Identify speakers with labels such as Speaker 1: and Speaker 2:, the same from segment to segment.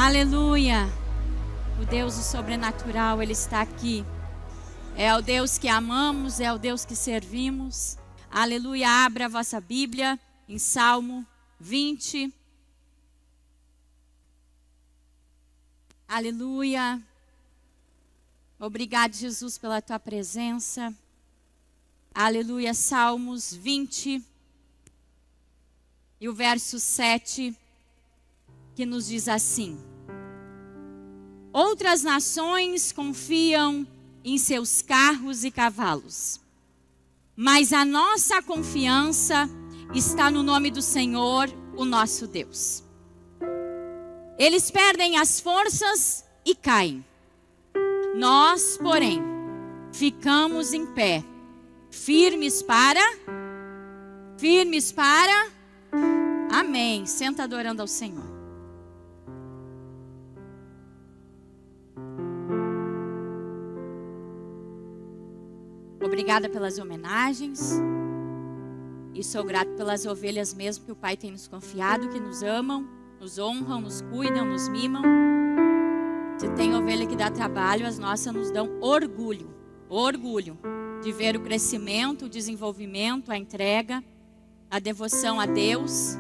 Speaker 1: Aleluia. O Deus do sobrenatural, Ele está aqui. É o Deus que amamos, é o Deus que servimos. Aleluia. Abra a vossa Bíblia em Salmo 20. Aleluia. Obrigado, Jesus, pela tua presença. Aleluia. Salmos 20. E o verso 7, que nos diz assim: outras nações confiam em seus carros e cavalos, mas a nossa confiança está no nome do Senhor, o nosso Deus. Eles perdem as forças e caem. Nós, porém, ficamos em pé, firmes para. Amém. Senta adorando ao Senhor. Obrigada pelas homenagens. E sou grato pelas ovelhas mesmo que o Pai tem nos confiado, que nos amam, nos honram, nos cuidam, nos mimam. Se tem ovelha que dá trabalho, as nossas nos dão orgulho. Orgulho de ver o crescimento, o desenvolvimento, a entrega, a devoção a Deus.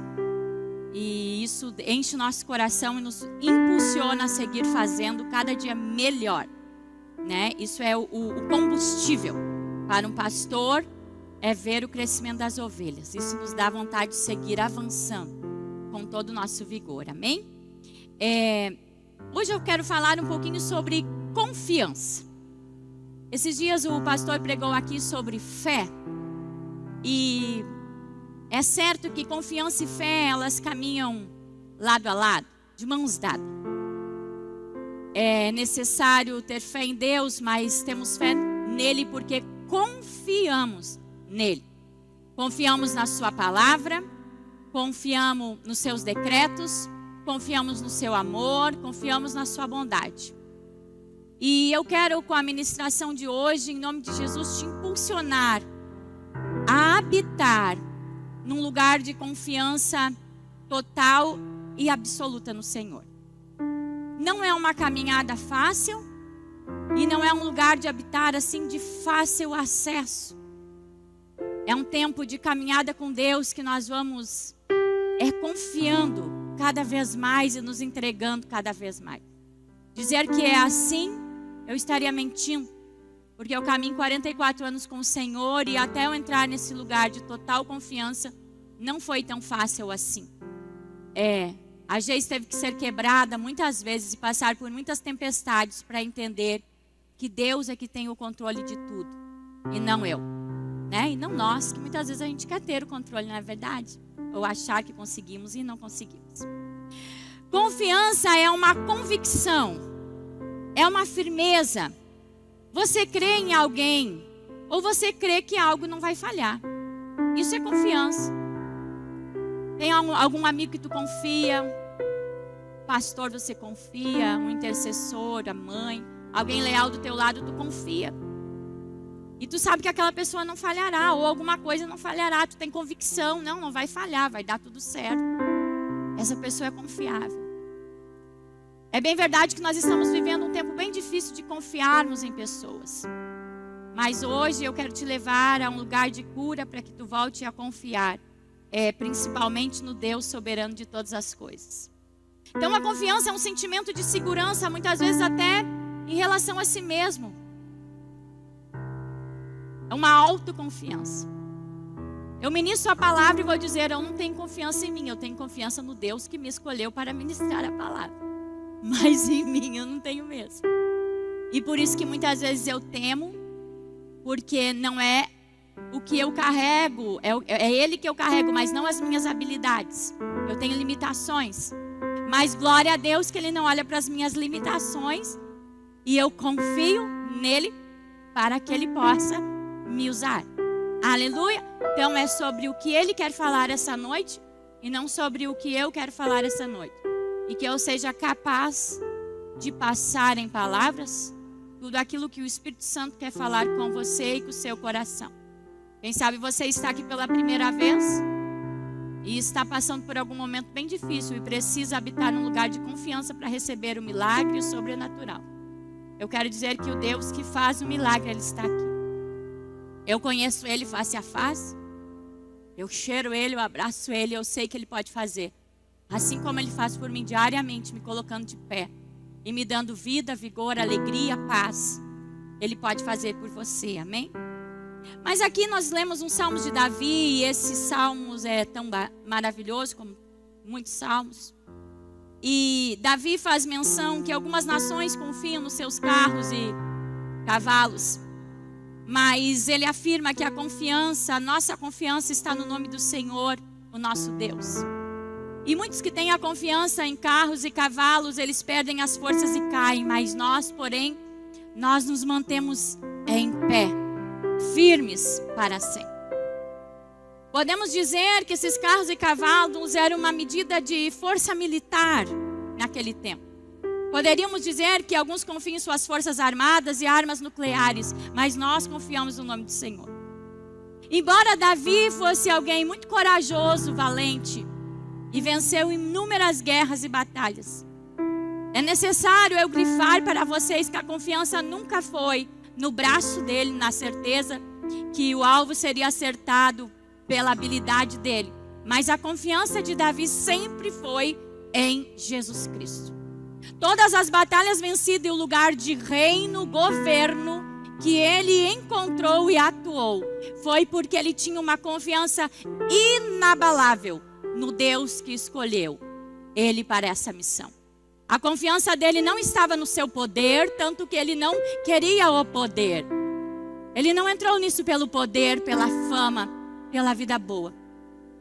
Speaker 1: E isso enche nosso coração e nos impulsiona a seguir fazendo cada dia melhor, né? Isso é o combustível para um pastor, é ver o crescimento das ovelhas. Isso nos dá vontade de seguir avançando com todo o nosso vigor, amém? Hoje eu quero falar um pouquinho sobre confiança. Esses dias o pastor pregou aqui sobre fé. E é certo que confiança e fé, elas caminham lado a lado, de mãos dadas. É necessário ter fé em Deus, mas temos fé nele porque confiamos nele. Confiamos na sua palavra, confiamos nos seus decretos, confiamos no seu amor, confiamos na sua bondade. E eu quero, com a ministração de hoje, em nome de Jesus, te impulsionar a habitar num lugar de confiança total e absoluta no Senhor. Não é uma caminhada fácil e não é um lugar de habitar assim de fácil acesso. É um tempo de caminhada com Deus que nós vamos confiando cada vez mais e nos entregando cada vez mais. Dizer que é assim, eu estaria mentindo. Porque eu caminho 44 anos com o Senhor e até eu entrar nesse lugar de total confiança, não foi tão fácil assim. A Geis teve que ser quebrada muitas vezes e passar por muitas tempestades para entender que Deus é que tem o controle de tudo e não eu, né? E não nós, que muitas vezes a gente quer ter o controle, não é verdade? Ou achar que conseguimos e não conseguimos. Confiança é uma convicção, é uma firmeza. Você crê em alguém ou você crê que algo não vai falhar. Isso é confiança. Tem algum amigo que tu confia? Pastor, você confia? Um intercessor, a mãe? Alguém leal do teu lado, tu confia. E tu sabe que aquela pessoa não falhará ou alguma coisa não falhará. Tu tem convicção, não vai falhar, vai dar tudo certo. Essa pessoa é confiável. É bem verdade que nós estamos vivendo um tempo bem difícil de confiarmos em pessoas. Mas hoje eu quero te levar a um lugar de cura para que tu volte a confiar. Principalmente no Deus soberano de todas as coisas. Então a confiança é um sentimento de segurança, muitas vezes até em relação a si mesmo. É uma autoconfiança. Eu ministro a palavra e vou dizer, eu não tenho confiança em mim, eu tenho confiança no Deus que me escolheu para ministrar a palavra. Mas em mim eu não tenho mesmo. E por isso que muitas vezes eu temo, porque não é o que eu carrego, é Ele que eu carrego, mas não as minhas habilidades. Eu tenho limitações. Mas glória a Deus que Ele não olha para as minhas limitações. E eu confio nele para que Ele possa me usar. Aleluia. Então é sobre o que Ele quer falar essa noite e não sobre o que eu quero falar essa noite. E que eu seja capaz de passar em palavras tudo aquilo que o Espírito Santo quer falar com você e com o seu coração. Quem sabe você está aqui pela primeira vez e está passando por algum momento bem difícil e precisa habitar num lugar de confiança para receber o milagre e o sobrenatural, eu quero dizer que o Deus que faz o milagre, Ele está aqui. Eu conheço Ele face a face, eu cheiro Ele, eu abraço Ele, eu sei que Ele pode fazer. Assim como Ele faz por mim diariamente, me colocando de pé e me dando vida, vigor, alegria, paz. Ele pode fazer por você, amém? Mas aqui nós lemos um salmo de Davi, e esse salmo é tão maravilhoso como muitos salmos. E Davi faz menção que algumas nações confiam nos seus carros e cavalos, mas ele afirma que a nossa confiança está no nome do Senhor, o nosso Deus. E muitos que têm a confiança em carros e cavalos, eles perdem as forças e caem, mas nós, porém, nós nos mantemos em pé, firmes para sempre. Podemos dizer que esses carros e cavalos eram uma medida de força militar naquele tempo. Poderíamos dizer que alguns confiam em suas forças armadas e armas nucleares, mas nós confiamos no nome do Senhor. Embora Davi fosse alguém muito corajoso, valente, e venceu inúmeras guerras e batalhas, é necessário eu grifar para vocês que a confiança nunca foi no braço dele, na certeza que o alvo seria acertado pela habilidade dele. Mas a confiança de Davi sempre foi em Jesus Cristo. Todas as batalhas vencidas e o lugar de reino, governo que ele encontrou e atuou, foi porque ele tinha uma confiança inabalável no Deus que escolheu ele para essa missão. A confiança dele não estava no seu poder, tanto que ele não queria o poder. Ele não entrou nisso pelo poder, pela fama, pela vida boa.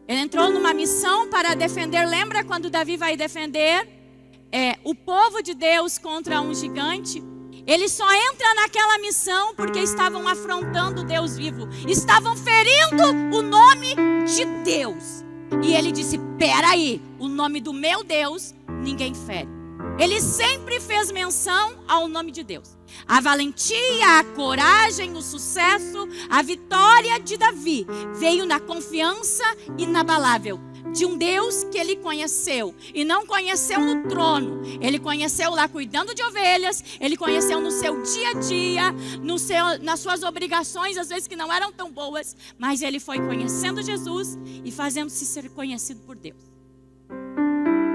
Speaker 1: Ele entrou numa missão para defender. Lembra quando Davi vai defender o povo de Deus contra um gigante? Ele só entra naquela missão porque estavam afrontando o Deus vivo. Estavam ferindo o nome de Deus. E ele disse, peraí, o nome do meu Deus ninguém fere. Ele sempre fez menção ao nome de Deus. A valentia, a coragem, o sucesso, a vitória de Davi veio na confiança inabalável de um Deus que ele conheceu. E não conheceu no trono. Ele conheceu lá cuidando de ovelhas. Ele conheceu no seu dia a dia, nas suas obrigações, às vezes que não eram tão boas. Mas ele foi conhecendo Jesus e fazendo-se ser conhecido por Deus.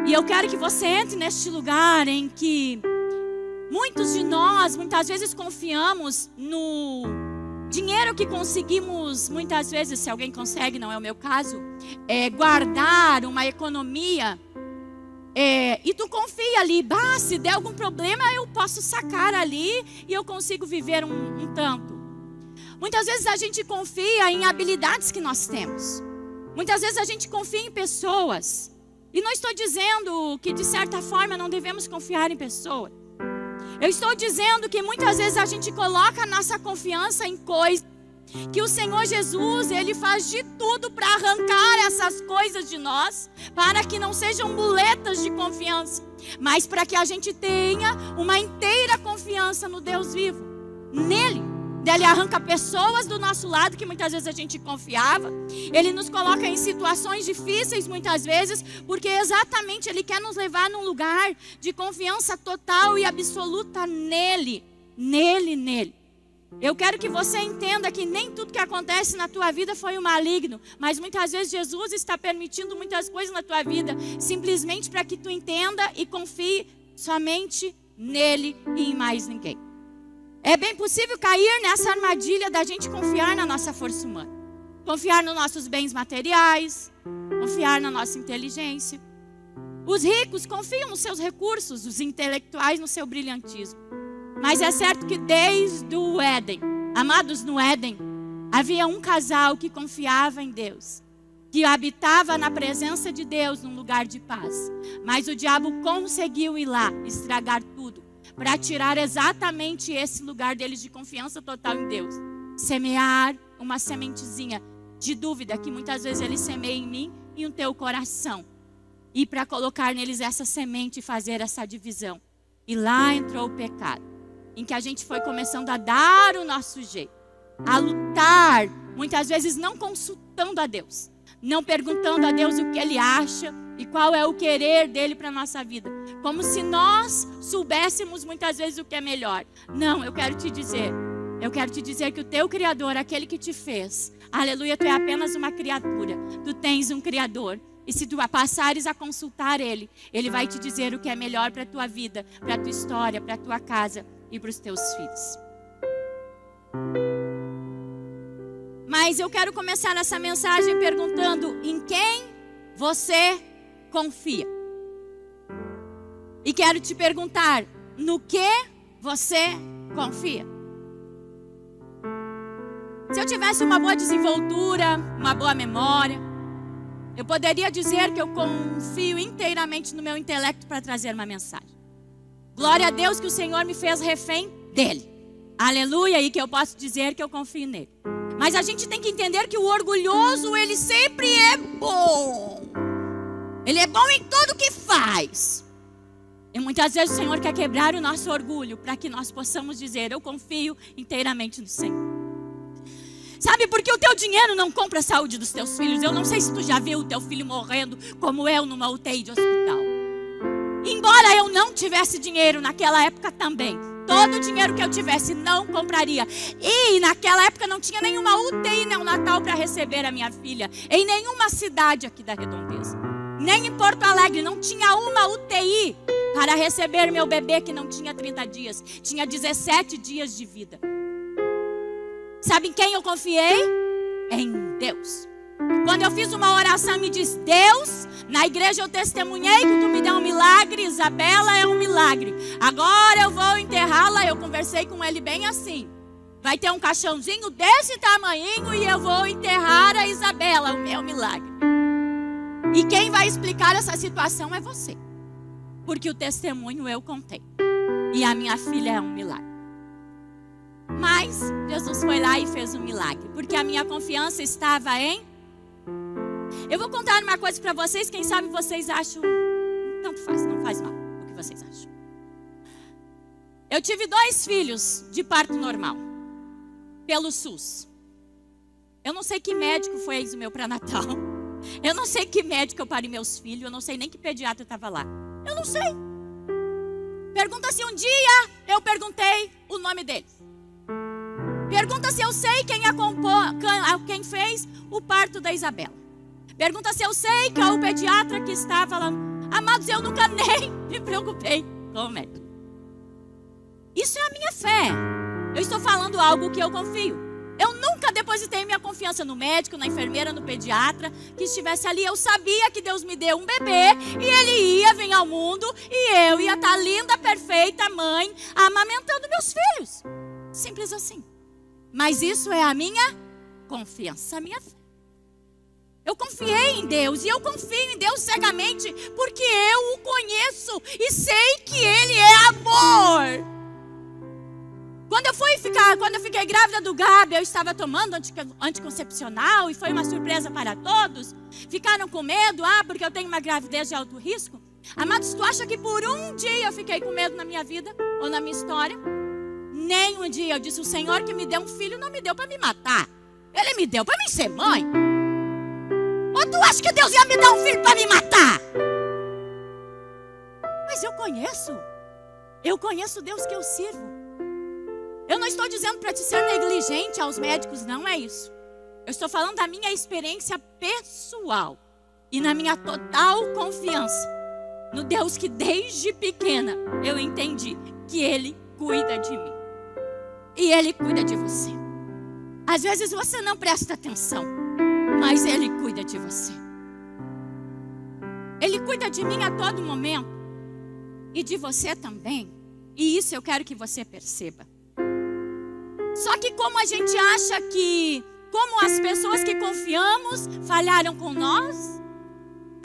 Speaker 1: E eu quero que você entre neste lugar em que muitos de nós, muitas vezes, confiamos no dinheiro que conseguimos, muitas vezes, se alguém consegue, não é o meu caso, guardar uma economia, e tu confia ali, se der algum problema eu posso sacar ali e eu consigo viver um tanto. Muitas vezes a gente confia em habilidades que nós temos. Muitas vezes a gente confia em pessoas. E não estou dizendo que de certa forma não devemos confiar em pessoas. Eu estou dizendo que muitas vezes a gente coloca a nossa confiança em coisas que o Senhor Jesus, Ele faz de tudo para arrancar essas coisas de nós, para que não sejam muletas de confiança, mas para que a gente tenha uma inteira confiança no Deus vivo, nele. Ele arranca pessoas do nosso lado que muitas vezes a gente confiava. Ele nos coloca em situações difíceis muitas vezes, porque exatamente Ele quer nos levar num lugar de confiança total e absoluta nele. Nele. Eu quero que você entenda que nem tudo que acontece na tua vida foi o maligno, mas muitas vezes Jesus está permitindo muitas coisas na tua vida, simplesmente para que tu entenda e confie somente nele e em mais ninguém. É bem possível cair nessa armadilha da gente confiar na nossa força humana. Confiar nos nossos bens materiais, confiar na nossa inteligência. Os ricos confiam nos seus recursos, os intelectuais no seu brilhantismo. Mas é certo que desde o Éden, amados, no Éden, havia um casal que confiava em Deus, que habitava na presença de Deus num lugar de paz. Mas o diabo conseguiu ir lá, estragar tudo, para tirar exatamente esse lugar deles de confiança total em Deus. Semear uma sementezinha de dúvida que muitas vezes ele semeia em mim e no teu coração. E para colocar neles essa semente e fazer essa divisão. E lá entrou o pecado, em que a gente foi começando a dar o nosso jeito, a lutar, muitas vezes não consultando a Deus, não perguntando a Deus o que Ele acha e qual é o querer dEle para a nossa vida. Como se nós soubéssemos muitas vezes o que é melhor. Não, eu quero te dizer que o teu Criador, aquele que te fez, aleluia, tu é apenas uma criatura. Tu tens um Criador. E se tu passares a consultar Ele, Ele vai te dizer o que é melhor para a tua vida, para a tua história, para a tua casa e para os teus filhos. Mas eu quero começar essa mensagem perguntando: em quem você confia? E quero te perguntar: no que você confia? Se eu tivesse uma boa desenvoltura, uma boa memória, eu poderia dizer que eu confio inteiramente no meu intelecto para trazer uma mensagem. Glória a Deus que o Senhor me fez refém dEle. Aleluia, e que eu posso dizer que eu confio nele. Mas a gente tem que entender que o orgulhoso, ele sempre é bom. Ele é bom em tudo que faz. E muitas vezes o Senhor quer quebrar o nosso orgulho para que nós possamos dizer: eu confio inteiramente no Senhor. Sabe, porque o teu dinheiro não compra a saúde dos teus filhos. Eu não sei se tu já viu o teu filho morrendo como eu numa UTI de hospital. Embora eu não tivesse dinheiro naquela época também, todo o dinheiro que eu tivesse não compraria. E naquela época não tinha nenhuma UTI neonatal para receber a minha filha. Em nenhuma cidade aqui da Redondeza. Nem em Porto Alegre não tinha uma UTI para receber meu bebê que não tinha 30 dias. Tinha 17 dias de vida. Sabe em quem eu confiei? Em Deus. Quando eu fiz uma oração e me disse: Deus, na igreja eu testemunhei que tu me deu um milagre, Isabela é um milagre. Agora eu vou enterrá-la. Eu conversei com ele bem assim: vai ter um caixãozinho desse tamanhinho e eu vou enterrar a Isabela, o meu milagre. E quem vai explicar essa situação é você. Porque o testemunho eu contei. E a minha filha é um milagre. Mas Jesus foi lá e fez um milagre, porque a minha confiança estava em... Eu vou contar uma coisa para vocês, quem sabe vocês acham... Tanto faz, não faz mal o que vocês acham. Eu tive 2 filhos de parto normal, pelo SUS. Eu não sei que médico fez o meu pré-natal. Eu não sei que médico eu parei meus filhos. Eu não sei nem que pediatra estava lá. Eu não sei. Pergunta se um dia eu perguntei o nome deles. Pergunta se eu sei quem fez o parto da Isabela. Pergunta se eu sei qual o pediatra que estava lá. Amados, eu nunca nem me preocupei com o médico. Isso é a minha fé. Eu estou falando algo que eu confio. Eu nunca depositei minha confiança no médico, na enfermeira, no pediatra que estivesse ali. Eu sabia que Deus me deu um bebê e ele ia vir ao mundo e eu ia estar linda, perfeita, mãe, amamentando meus filhos. Simples assim. Mas isso é a minha confiança, a minha fé. Eu confiei em Deus e eu confio em Deus cegamente porque eu o conheço e sei que Ele é amor. Quando eu fiquei grávida do Gabi, eu estava tomando anticoncepcional e foi uma surpresa para todos. Ficaram com medo, porque eu tenho uma gravidez de alto risco. Amados, tu acha que por um dia eu fiquei com medo na minha vida ou na minha história? Nem um dia. Eu disse: o Senhor que me deu um filho não me deu para me matar. Ele me deu para mim ser mãe. Ou tu acha que Deus ia me dar um filho para me matar? Mas eu conheço o Deus que eu sirvo. Eu não estou dizendo para te ser negligente aos médicos, não é isso. Eu estou falando da minha experiência pessoal e na minha total confiança no Deus que desde pequena eu entendi que Ele cuida de mim. E Ele cuida de você. Às vezes você não presta atenção, mas Ele cuida de você. Ele cuida de mim a todo momento e de você também. E isso eu quero que você perceba. Só que como a gente acha que, como as pessoas que confiamos falharam com nós,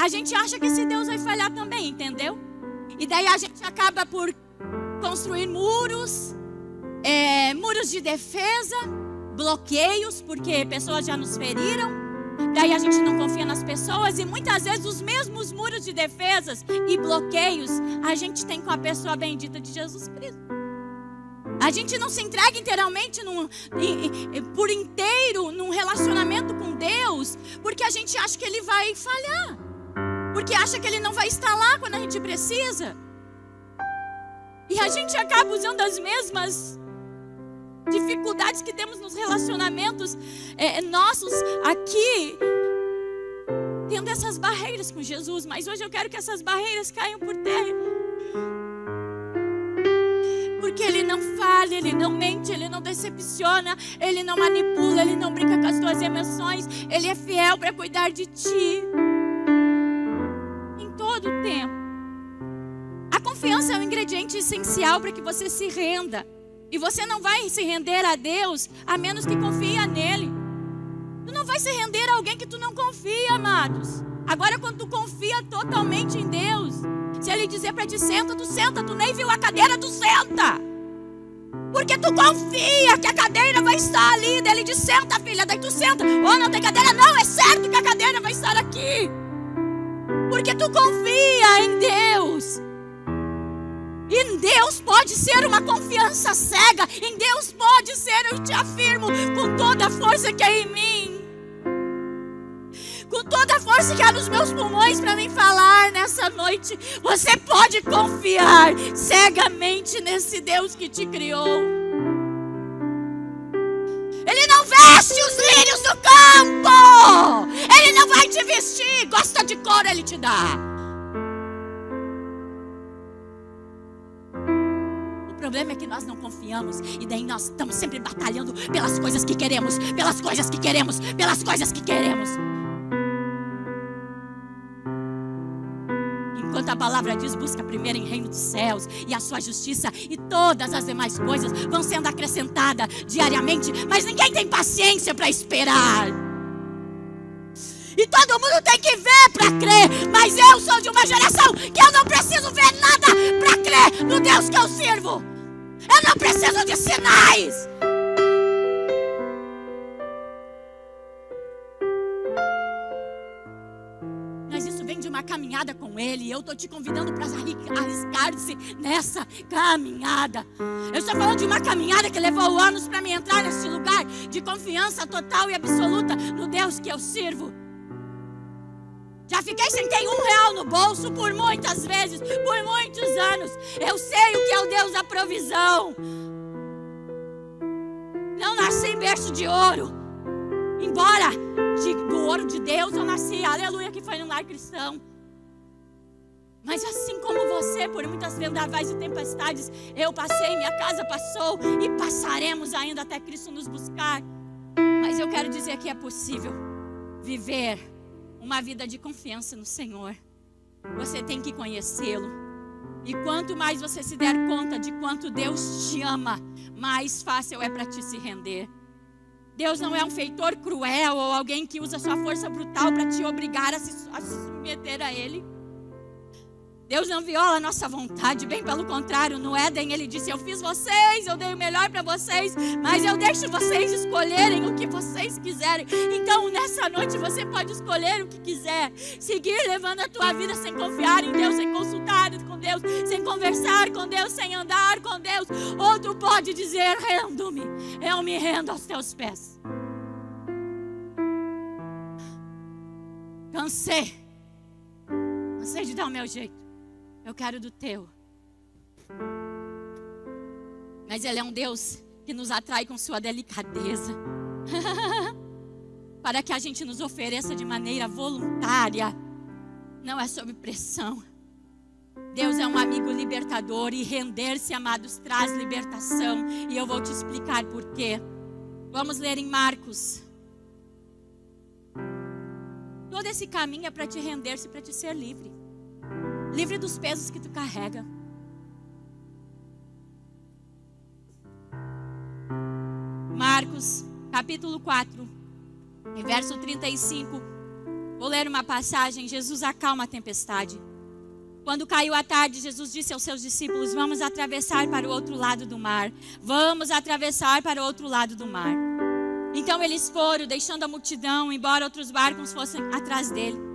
Speaker 1: a gente acha que esse Deus vai falhar também, entendeu? E daí a gente acaba por construir muros de defesa, bloqueios, porque pessoas já nos feriram. Daí a gente não confia nas pessoas e muitas vezes os mesmos muros de defesas e bloqueios a gente tem com a pessoa bendita de Jesus Cristo. A gente não se entrega inteiramente por inteiro num relacionamento com Deus, porque a gente acha que Ele vai falhar, porque acha que Ele não vai estar lá quando a gente precisa. E a gente acaba usando as mesmas dificuldades que temos nos relacionamentos nossos aqui, tendo essas barreiras com Jesus. Mas hoje eu quero que essas barreiras caiam por terra, porque Ele não falha, Ele não mente, Ele não decepciona, Ele não manipula, Ele não brinca com as tuas emoções. Ele é fiel para cuidar de ti em todo o tempo. A confiança é um ingrediente essencial para que você se renda. E você não vai se render a Deus a menos que confie nele. Tu não vai se render a alguém que tu não confia, amados. Agora, quando tu confia totalmente em Deus, se Ele dizer para ti, senta, tu senta. Tu nem viu a cadeira, tu senta. Porque tu confia que a cadeira vai estar ali. Daí Ele diz, senta, filha, daí tu senta. Oh, não tem cadeira? Não, é certo que a cadeira vai estar aqui. Porque tu confia em Deus. E em Deus pode ser uma confiança cega. Em Deus pode ser, eu te afirmo, com toda a força que há em mim, com toda a força que há nos meus pulmões para mim falar nessa noite. Você pode confiar cegamente nesse Deus que te criou. Ele não veste os lírios do campo. Ele não vai te vestir. Gosta de cor, Ele te dá. O problema é que nós não confiamos. E daí nós estamos sempre batalhando pelas coisas que queremos. Pelas coisas que queremos. Pelas coisas que queremos. Enquanto a palavra diz, busca primeiro em reino dos céus e a sua justiça, e todas as demais coisas vão sendo acrescentadas diariamente. Mas ninguém tem paciência para esperar. E todo mundo tem que ver para crer. Mas eu sou de uma geração que eu não preciso ver nada para crer no Deus que eu sirvo. Eu não preciso de sinais. Mas isso vem de uma caminhada com Ele. E eu estou te convidando para arriscar-se nessa caminhada. Eu estou falando de uma caminhada que levou anos para me entrar nesse lugar de confiança total e absoluta no Deus que eu sirvo. Já fiquei sem ter R$1 no bolso por muitas vezes, por muitos anos. Eu sei o que é o Deus da provisão. Não nasci em berço de ouro. Embora do ouro de Deus eu nasci, aleluia, que foi num lar cristão. Mas assim como você, por muitas vendavais e tempestades, eu passei, minha casa passou e passaremos ainda até Cristo nos buscar. Mas eu quero dizer que é possível viver uma vida de confiança no Senhor. Você tem que conhecê-lo. E quanto mais você se der conta de quanto Deus te ama, mais fácil é para ti se render. Deus não é um feitor cruel ou alguém que usa sua força brutal para te obrigar a se submeter a Ele. Deus não viola a nossa vontade, bem pelo contrário. No Éden Ele disse, eu fiz vocês, eu dei o melhor para vocês, mas eu deixo vocês escolherem o que vocês quiserem. Então nessa noite você pode escolher o que quiser, seguir levando a tua vida sem confiar em Deus, sem consultar com Deus, sem conversar com Deus, sem andar com Deus. Ou tu pode dizer, rendo-me, eu me rendo aos teus pés. Cansei de dar o meu jeito. Eu quero do teu. Mas Ele é um Deus que nos atrai com sua delicadeza. Para que a gente nos ofereça de maneira voluntária. Não é sob pressão. Deus é um amigo libertador. E render-se, amados, traz libertação. E eu vou te explicar por quê. Vamos ler em Marcos. Todo esse caminho é para te render-se, para te ser livre. Livre dos pesos que tu carrega. Marcos, capítulo 4, em verso 35. Vou ler uma passagem. Jesus acalma a tempestade. Quando caiu a tarde, Jesus disse aos seus discípulos, vamos atravessar para o outro lado do mar. Vamos atravessar para o outro lado do mar. Então eles foram, deixando a multidão, embora outros barcos fossem atrás dele.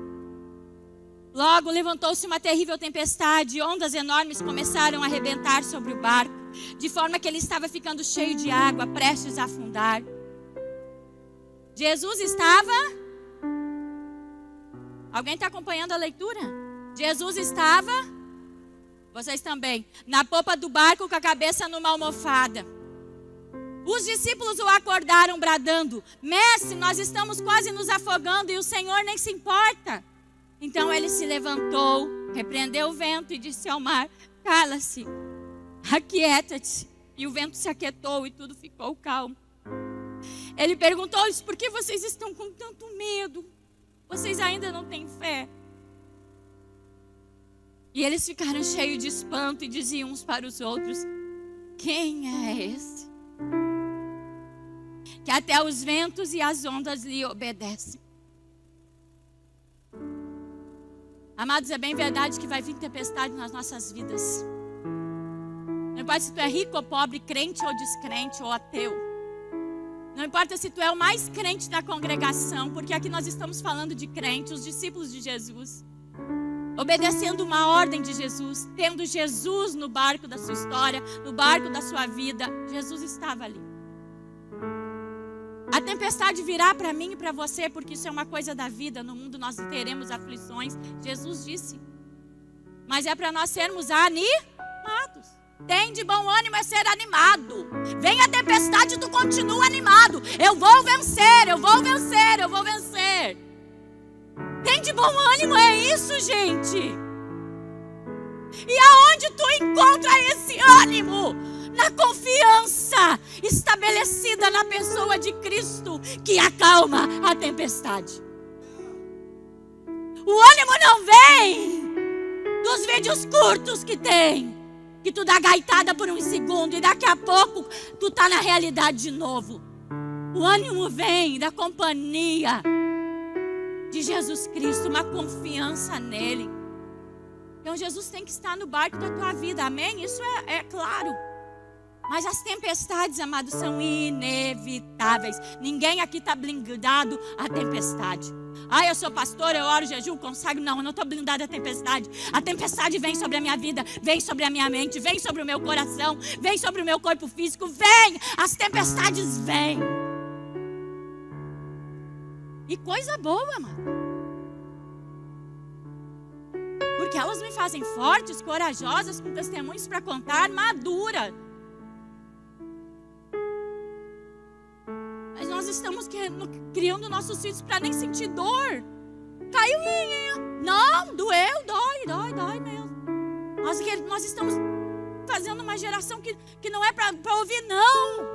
Speaker 1: Logo levantou-se uma terrível tempestade, ondas enormes começaram a arrebentar sobre o barco. de forma que ele estava ficando cheio de água, prestes a afundar. Jesus estava... Alguém está acompanhando a leitura? Jesus estava... Vocês também. Na popa do barco com a cabeça numa almofada. Os discípulos o acordaram bradando: Mestre, nós estamos quase nos afogando e o Senhor nem se importa. Então ele se levantou, repreendeu o vento e disse ao mar: Cala-se, aquieta-te. E o vento se aquietou e tudo ficou calmo. Ele perguntou-lhes: Por que vocês estão com tanto medo? Vocês ainda não têm fé? E eles ficaram cheios de espanto e diziam uns para os outros: Quem é esse que até os ventos e as ondas lhe obedecem? Amados, é bem verdade que vai vir tempestade nas nossas vidas. Não importa se tu é rico ou pobre, crente ou descrente ou ateu. Não importa se tu é o mais crente da congregação, porque aqui nós estamos falando de crente, os discípulos de Jesus, obedecendo uma ordem de Jesus, tendo Jesus no barco da sua história, no barco da sua vida. Jesus estava ali. A tempestade virá para mim e para você, porque isso é uma coisa da vida. No mundo nós teremos aflições, Jesus disse. Mas é para nós sermos animados. Tem de bom ânimo é ser animado. Vem a tempestade, tu continua animado. Eu vou vencer, eu vou vencer, eu vou vencer. Tem de bom ânimo, é isso, gente. E aonde tu encontra esse ânimo? Na confiança estabelecida na pessoa de Cristo, que acalma a tempestade. O ânimo não vem dos vídeos curtos que tem, que tu dá gaitada por um segundo e daqui a pouco tu tá na realidade de novo. O ânimo vem da companhia de Jesus Cristo, uma confiança nele. Então Jesus tem que estar no barco da tua vida, amém? Isso é claro. Mas as tempestades, amados, são inevitáveis. Ninguém aqui está blindado à tempestade. Eu sou pastor, eu oro, jejum, consagro. Não, eu não estou blindado à tempestade. A tempestade vem sobre a minha vida, vem sobre a minha mente, vem sobre o meu coração, vem sobre o meu corpo físico, vem. As tempestades vêm. E coisa boa, amado. Porque elas me fazem fortes, corajosas, com testemunhos para contar, madura. Mas nós estamos criando nossos filhos para nem sentir dor. Caiu, não, doeu, dói mesmo. Nós estamos fazendo uma geração que não é para ouvir não.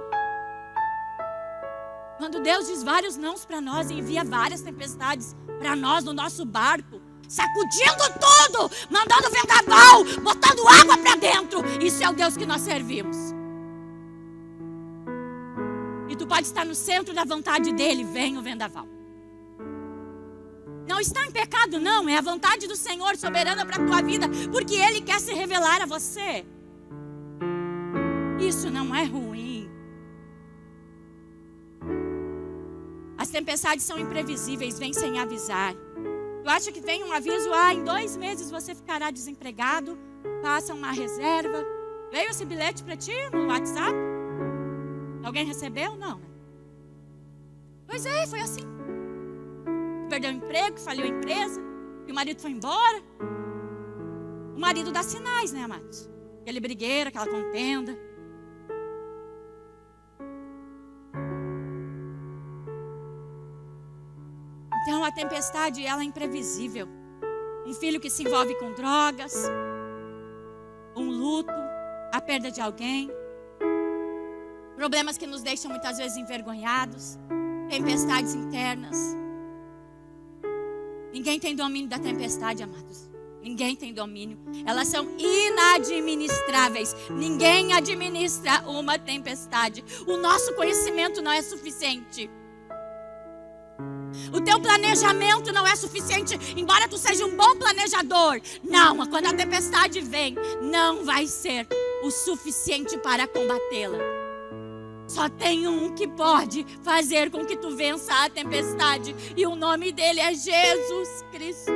Speaker 1: Quando Deus diz vários nãos para nós e envia várias tempestades para nós no nosso barco, sacudindo tudo, mandando vendaval, botando água para dentro, isso é o Deus que nós servimos. E tu pode estar no centro da vontade dele, vem o vendaval. Não está em pecado, não. É a vontade do Senhor soberana para a tua vida, porque ele quer se revelar a você. Isso não é ruim. As tempestades são imprevisíveis, vêm sem avisar. Tu acha que vem um aviso, em 2 meses você ficará desempregado, passa uma reserva. Veio esse bilhete para ti no WhatsApp? Alguém recebeu? Não. Pois é, foi assim. Perdeu o emprego, faliu a empresa, e o marido foi embora. O marido dá sinais, né, amados? Aquele brigueiro, aquela contenda. Então a tempestade, ela é imprevisível. Um filho que se envolve com drogas, um luto, a perda de alguém. Problemas que nos deixam muitas vezes envergonhados. Tempestades internas. Ninguém tem domínio da tempestade, amados. Ninguém tem domínio. Elas são inadministráveis. Ninguém administra uma tempestade. O nosso conhecimento não é suficiente. O teu planejamento não é suficiente, embora tu seja um bom planejador. Não, quando a tempestade vem, não vai ser o suficiente para combatê-la. Só tem um que pode fazer com que tu vença a tempestade, e o nome dele é Jesus Cristo.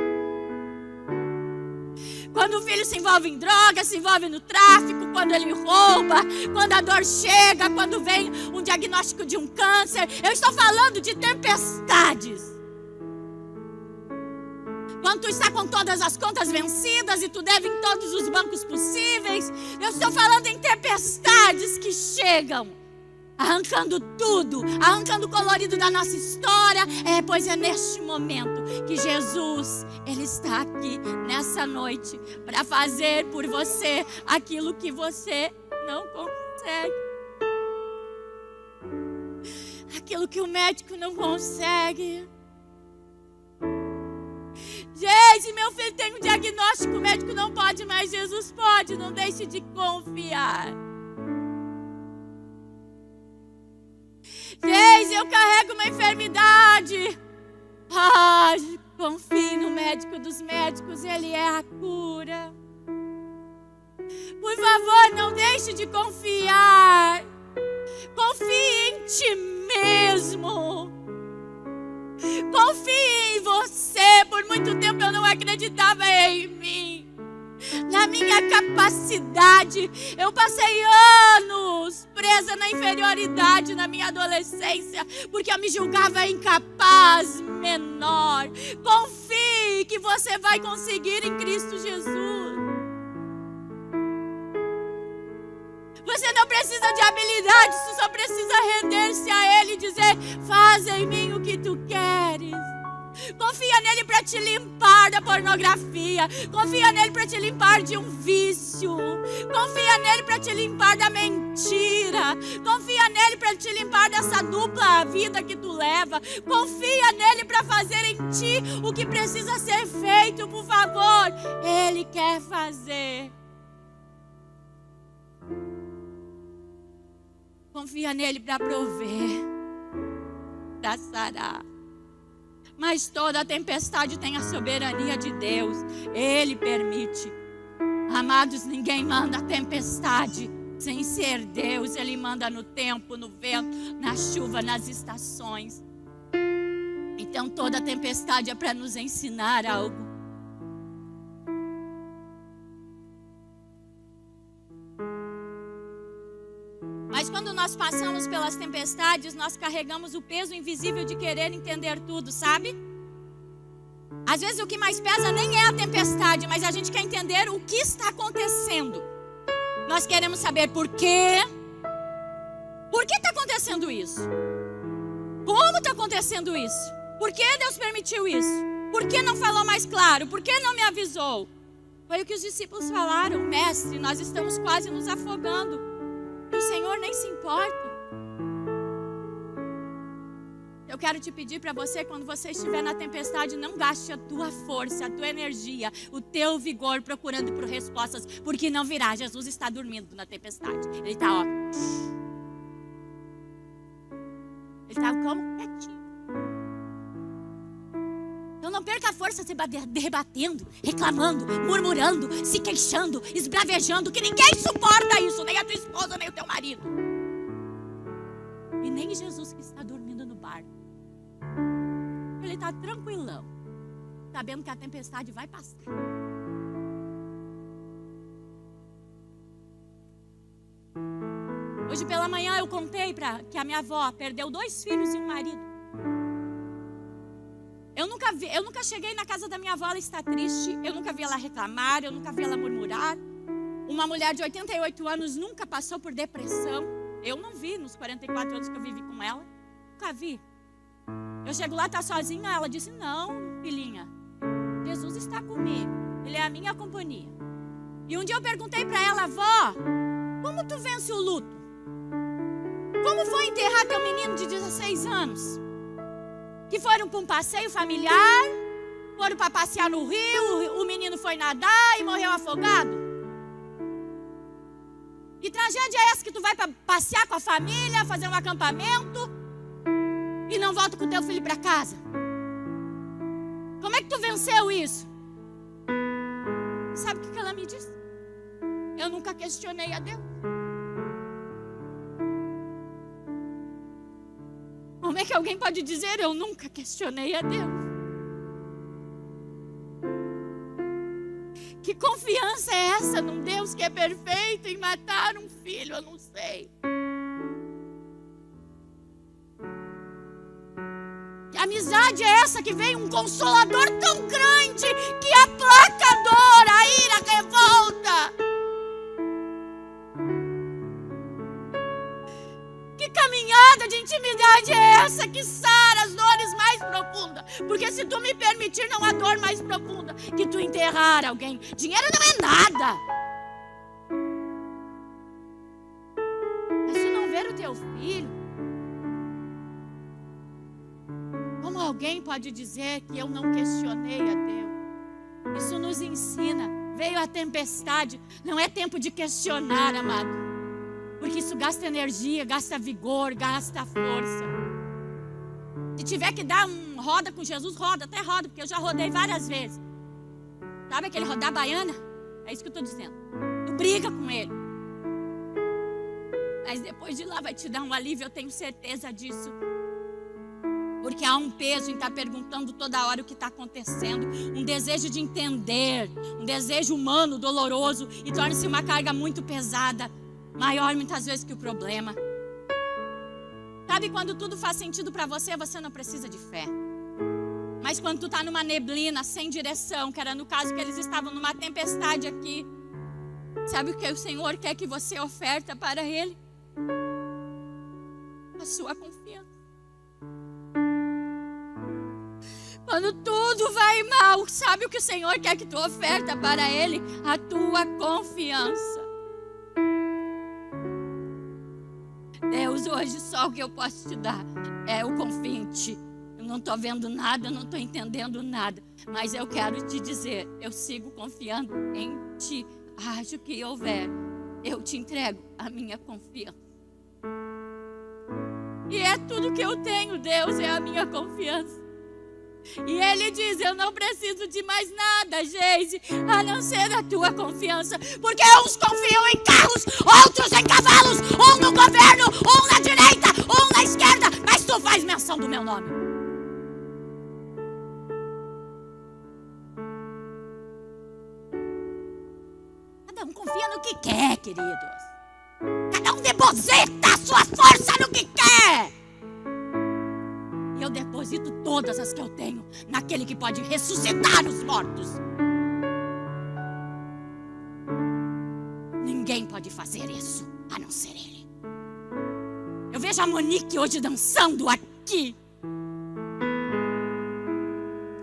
Speaker 1: Quando o filho se envolve em droga, se envolve no tráfico, quando ele rouba, quando a dor chega, quando vem um diagnóstico de um câncer. Eu estou falando de tempestades. Quando tu está com todas as contas vencidas e tu deve em todos os bancos possíveis. Eu estou falando em tempestades que chegam, arrancando tudo, arrancando o colorido da nossa história. Pois é neste momento que Jesus, Ele está aqui nessa noite para fazer por você aquilo que você não consegue. Aquilo que o médico não consegue. Gente, meu filho tem um diagnóstico, o médico não pode, mas Jesus pode. Não deixe de confiar. Gente, eu carrego uma enfermidade. Confie no médico dos médicos, Ele é a cura. Por favor, não deixe de confiar. Confie em ti mesmo. Confie em você. Por muito tempo eu não acreditava em mim, na minha capacidade. Eu passei anos presa na inferioridade na minha adolescência, porque eu me julgava incapaz, menor. Confie que você vai conseguir em Cristo Jesus. Você não precisa de habilidade, você só precisa render-se a Ele e dizer: faz em mim o que tu queres. Confia nele para te limpar da pornografia. Confia nele para te limpar de um vício. Confia nele para te limpar da mentira. Confia nele para te limpar dessa dupla vida que tu leva. Confia nele para fazer em ti o que precisa ser feito, por favor. Ele quer fazer. Confia nele para prover, para sarar. Mas toda tempestade tem a soberania de Deus. Ele permite. Amados, ninguém manda a tempestade sem ser Deus. Ele manda no tempo, no vento, na chuva, nas estações. Então toda tempestade é para nos ensinar algo. Mas quando nós passamos pelas tempestades, nós carregamos o peso invisível de querer entender tudo, sabe? Às vezes o que mais pesa nem é a tempestade, mas a gente quer entender o que está acontecendo. Nós queremos saber por quê. Por que está acontecendo isso? Como está acontecendo isso? Por que Deus permitiu isso? Por que não falou mais claro? Por que não me avisou? Foi o que os discípulos falaram: mestre, nós estamos quase nos afogando. O Senhor nem se importa. Eu quero te pedir para você, quando você estiver na tempestade, não gaste a tua força, a tua energia, o teu vigor procurando por respostas, porque não virá. Jesus está dormindo na tempestade. Ele está, ó. Ele está como? Quietinho. Então não perca a força se debatendo, reclamando, murmurando, se queixando, esbravejando, que ninguém suporta isso, nem a tua esposa, nem o teu marido. E nem Jesus que está dormindo no barco. Ele está tranquilão, sabendo que a tempestade vai passar. Hoje pela manhã eu contei que a minha avó perdeu 2 filhos e um marido. Eu nunca cheguei na casa da minha avó, ela está triste. Eu nunca vi ela reclamar, eu nunca vi ela murmurar. Uma mulher de 88 anos nunca passou por depressão. Eu não vi nos 44 anos que eu vivi com ela. Nunca vi. Eu chego lá, está sozinha, ela disse: não, filhinha, Jesus está comigo. Ele é a minha companhia. E um dia eu perguntei para ela: avó, como tu vence o luto? Como foi enterrar teu menino de 16 anos? Que foram para um passeio familiar, foram para passear no rio, o menino foi nadar e morreu afogado. Que tragédia é essa que tu vai para passear com a família, fazer um acampamento e não volta com o teu filho para casa? Como é que tu venceu isso? Sabe o que ela me disse? Eu nunca questionei a Deus. Como é que alguém pode dizer: eu nunca questionei a Deus? Que confiança é essa num Deus que é perfeito em matar um filho? Eu não sei. Que amizade é essa que vem um consolador tão grande que aplaca a dor, a ira, a revolta? Que caminhada de intimidade é essa que sara as dores mais profundas? Porque se tu me permitir, não há dor mais profunda que tu enterrar alguém. Dinheiro não é nada. Mas tu não ver o teu filho. Como alguém pode dizer que eu não questionei a Deus? Isso nos ensina. Veio a tempestade. Não é tempo de questionar, amado. Porque isso gasta energia, gasta vigor, gasta força. Se tiver que dar roda com Jesus, roda, até roda, porque eu já rodei várias vezes. Sabe aquele rodar baiana? É isso que eu estou dizendo. Tu briga com ele. Mas depois de lá vai te dar um alívio, eu tenho certeza disso. Porque há um peso em estar perguntando toda hora o que está acontecendo. Um desejo de entender. Um desejo humano, doloroso. E torna-se uma carga muito pesada. Maior muitas vezes que o problema. Sabe quando tudo faz sentido para você, você não precisa de fé. Mas quando tu está numa neblina, sem direção, que era no caso que eles estavam numa tempestade aqui. Sabe o que o Senhor quer que você oferta para Ele? A sua confiança. Quando tudo vai mal, sabe o que o Senhor quer que tu oferta para Ele? A tua confiança. Deus, hoje só o que eu posso te dar é eu confio em Ti. Eu não estou vendo nada, eu não estou entendendo nada. Mas eu quero te dizer, eu sigo confiando em Ti. Haja o que houver, eu te entrego a minha confiança. E é tudo que eu tenho, Deus, é a minha confiança. E Ele diz, eu não preciso de mais nada, Geise, a não ser a tua confiança. Porque uns confiam em carros, outros em cavalos, um no governo, um na direita, um na esquerda. Mas tu faz menção do meu nome. Cada um confia no que quer, queridos. Cada um deposita a sua força no que quer. E eu deposito todas as que eu tenho naquele que pode ressuscitar os mortos. Ninguém pode fazer isso, a não ser Ele. Eu vejo a Monique hoje dançando aqui.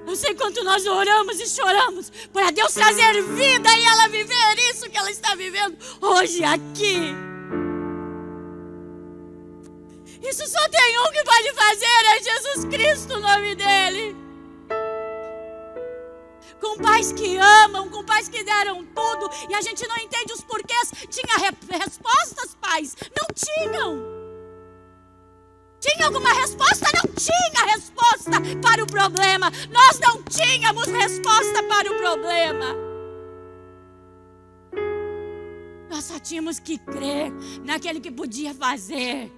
Speaker 1: Eu sei quanto nós oramos e choramos para Deus trazer vida e ela viver isso que ela está vivendo hoje aqui. Isso só tem um que pode fazer, é Jesus Cristo, o nome dele. Com pais que amam, com pais que deram tudo, e a gente não entende os porquês. Tinha respostas, pais? Não tinham. Tinha alguma resposta? Não tinha resposta para o problema. Nós não tínhamos resposta para o problema. Nós só tínhamos que crer naquele que podia fazer.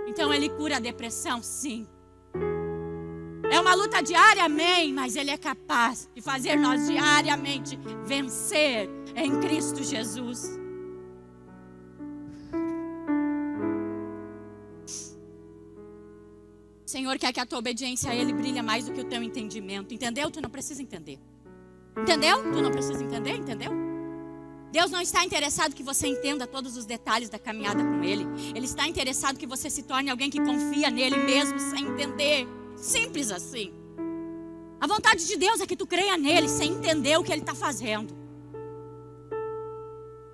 Speaker 1: Então Ele cura a depressão, sim. É uma luta diária, amém. Mas Ele é capaz de fazer nós diariamente vencer em Cristo Jesus. O Senhor quer que a tua obediência a Ele brilhe mais do que o teu entendimento. Entendeu? Tu não precisa entender. Entendeu? Tu não precisa entender, entendeu? Deus não está interessado que você entenda todos os detalhes da caminhada com Ele. Ele está interessado que você se torne alguém que confia nele mesmo sem entender. Simples assim. A vontade de Deus é que tu creia nele sem entender o que Ele está fazendo.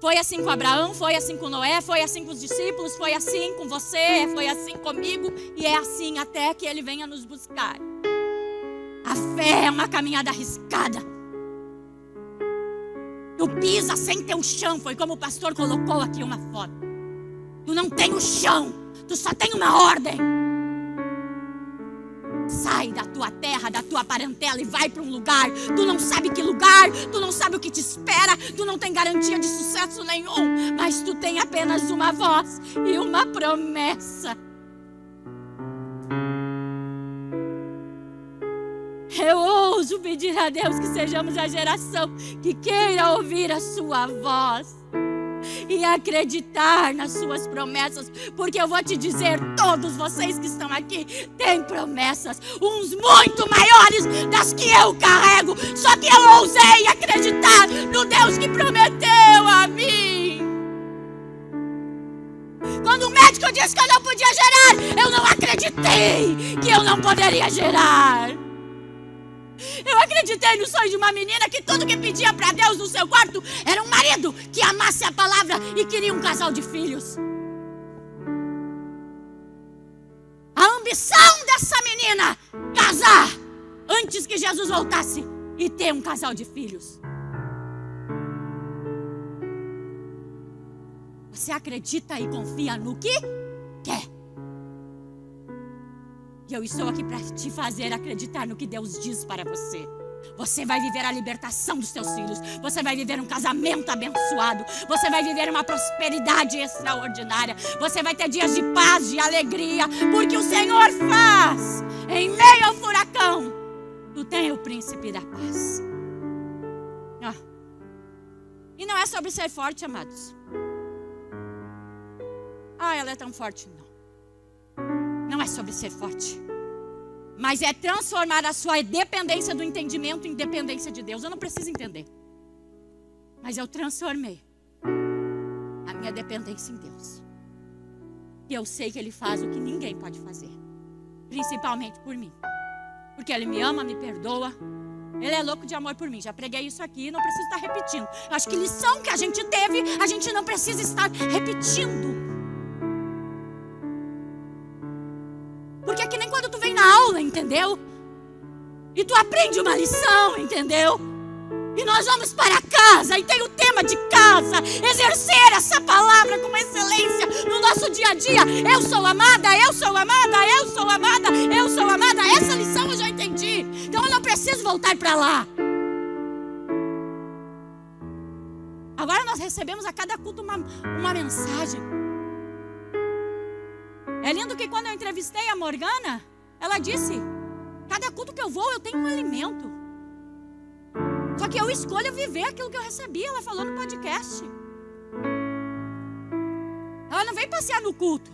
Speaker 1: Foi assim com Abraão, foi assim com Noé, foi assim com os discípulos, foi assim com você, foi assim comigo. E é assim até que Ele venha nos buscar. A fé é uma caminhada arriscada. Tu pisa sem ter um chão. Foi como o pastor colocou aqui uma foto. Tu não tem um chão. Tu só tem uma ordem. Sai da tua terra, da tua parentela e vai para um lugar. Tu não sabe que lugar. Tu não sabe o que te espera. Tu não tem garantia de sucesso nenhum. Mas tu tem apenas uma voz e uma promessa. Eu ouso ouso pedir a Deus que sejamos a geração que queira ouvir a sua voz e acreditar nas suas promessas, porque eu vou te dizer, todos vocês que estão aqui têm promessas, uns muito maiores das que eu carrego, só que eu ousei acreditar no Deus que prometeu a mim. Quando o médico disse que eu não podia gerar, eu não acreditei que eu não poderia gerar. Eu acreditei no sonho de uma menina que tudo que pedia para Deus no seu quarto era um marido que amasse a palavra e queria um casal de filhos. A ambição dessa menina, casar antes que Jesus voltasse e ter um casal de filhos. Você acredita e confia no que quer. E eu estou aqui para te fazer acreditar no que Deus diz para você. Você vai viver a libertação dos seus filhos. Você vai viver um casamento abençoado. Você vai viver uma prosperidade extraordinária. Você vai ter dias de paz, de alegria. Porque o Senhor faz. Em meio ao furacão, tu tem o príncipe da paz. E não é sobre ser forte, amados. Ela é tão forte. Não é sobre ser forte, mas é transformar a sua dependência do entendimento em dependência de Deus. Eu não preciso entender, mas eu transformei a minha dependência em Deus. E eu sei que Ele faz o que ninguém pode fazer, principalmente por mim, porque Ele me ama, me perdoa. Ele é louco de amor por mim. Já preguei isso aqui, não preciso estar repetindo. Acho que lição que a gente teve, a gente não precisa estar repetindo. Porque é que nem quando tu vem na aula, entendeu? E tu aprende uma lição, entendeu? E nós vamos para casa e tem o tema de casa. Exercer essa palavra com excelência no nosso dia a dia. Eu sou amada, eu sou amada, eu sou amada, eu sou amada. Essa lição eu já entendi. Então eu não preciso voltar para lá. Agora nós recebemos a cada culto uma mensagem. É lindo que quando eu entrevistei a Morgana, ela disse, cada culto que eu vou, eu tenho um alimento. Só que eu escolho viver aquilo que eu recebi. Ela falou no podcast. Ela não vem passear no culto.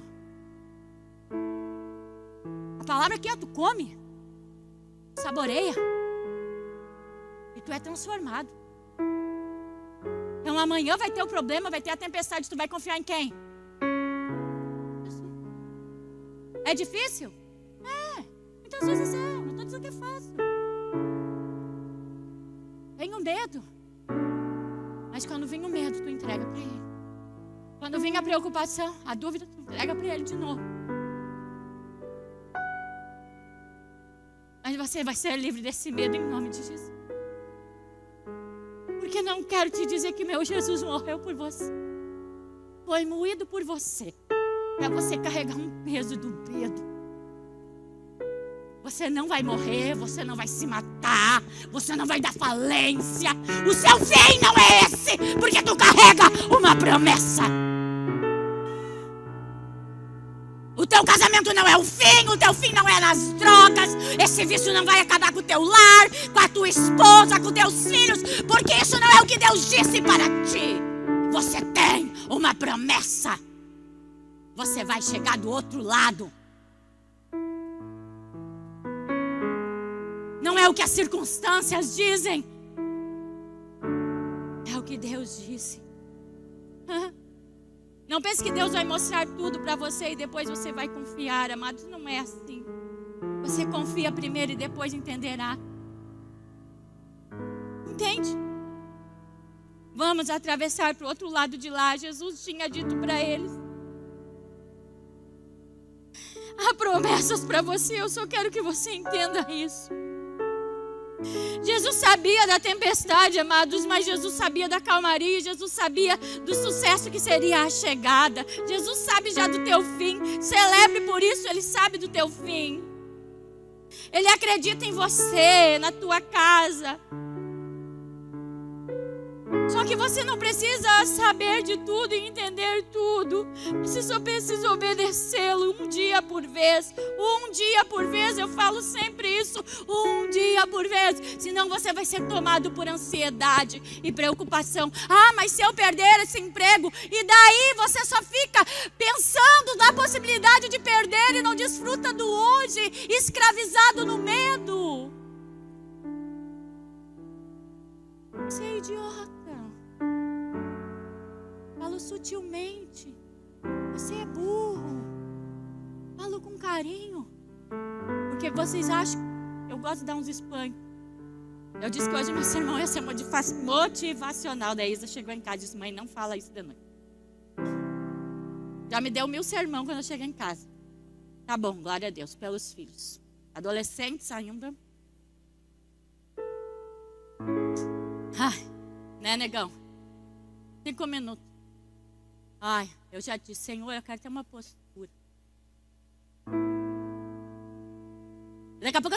Speaker 1: A palavra aqui é, tu come, saboreia, e tu é transformado. Então amanhã vai ter o problema, vai ter a tempestade, tu vai confiar em quem? É difícil? Muitas vezes não estou dizendo que é fácil. Vem o medo. Mas quando vem o medo, tu entrega para Ele. Quando vem a preocupação, a dúvida, tu entrega para Ele de novo. Mas você vai ser livre desse medo em nome de Jesus. Porque não quero te dizer que meu Jesus morreu por você. Foi moído por você. Para você carregar um peso do medo. Você não vai morrer, você não vai se matar, você não vai dar falência. O seu fim não é esse, porque tu carrega uma promessa. O teu casamento não é o teu fim não é nas drogas. Esse vício não vai acabar com o teu lar, com a tua esposa, com teus filhos, porque isso não é o que Deus disse para ti. Você tem uma promessa. Você vai chegar do outro lado. Não é o que as circunstâncias dizem. É o que Deus disse. Não pense que Deus vai mostrar tudo para você e depois você vai confiar, amados. Não é assim. Você confia primeiro e depois entenderá. Entende? Vamos atravessar para o outro lado de lá. Jesus tinha dito para eles. Há promessas para você, eu só quero que você entenda isso. Jesus sabia da tempestade, amados, mas Jesus sabia da calmaria, Jesus sabia do sucesso que seria a chegada. Jesus sabe já do teu fim, celebre por isso, Ele sabe do teu fim. Ele acredita em você, na tua casa. Só Só que você não precisa saber de tudo e entender tudo. Você só precisa obedecê-lo um dia por vez. Um dia por vez, eu falo sempre isso. Um dia por vez. Senão você vai ser tomado por ansiedade e preocupação. Ah, mas se eu perder esse emprego? E daí você só fica pensando na possibilidade de perder e não desfruta do hoje, escravizado no medo. Você é idiota. Falo sutilmente. Você é burro. Falo com carinho. Porque vocês acham que eu gosto de dar uns espancos. Eu disse que hoje meu sermão ia ser motivacional. Daí Isa chegou em casa e disse: mãe, não fala isso de noite. Já me deu 1000 sermão quando eu cheguei em casa. Tá bom, glória a Deus, pelos filhos. Adolescentes ainda. Ai, né, negão? 5 minutos. Ai, eu já disse: Senhor, eu quero ter uma postura. Daqui a pouco...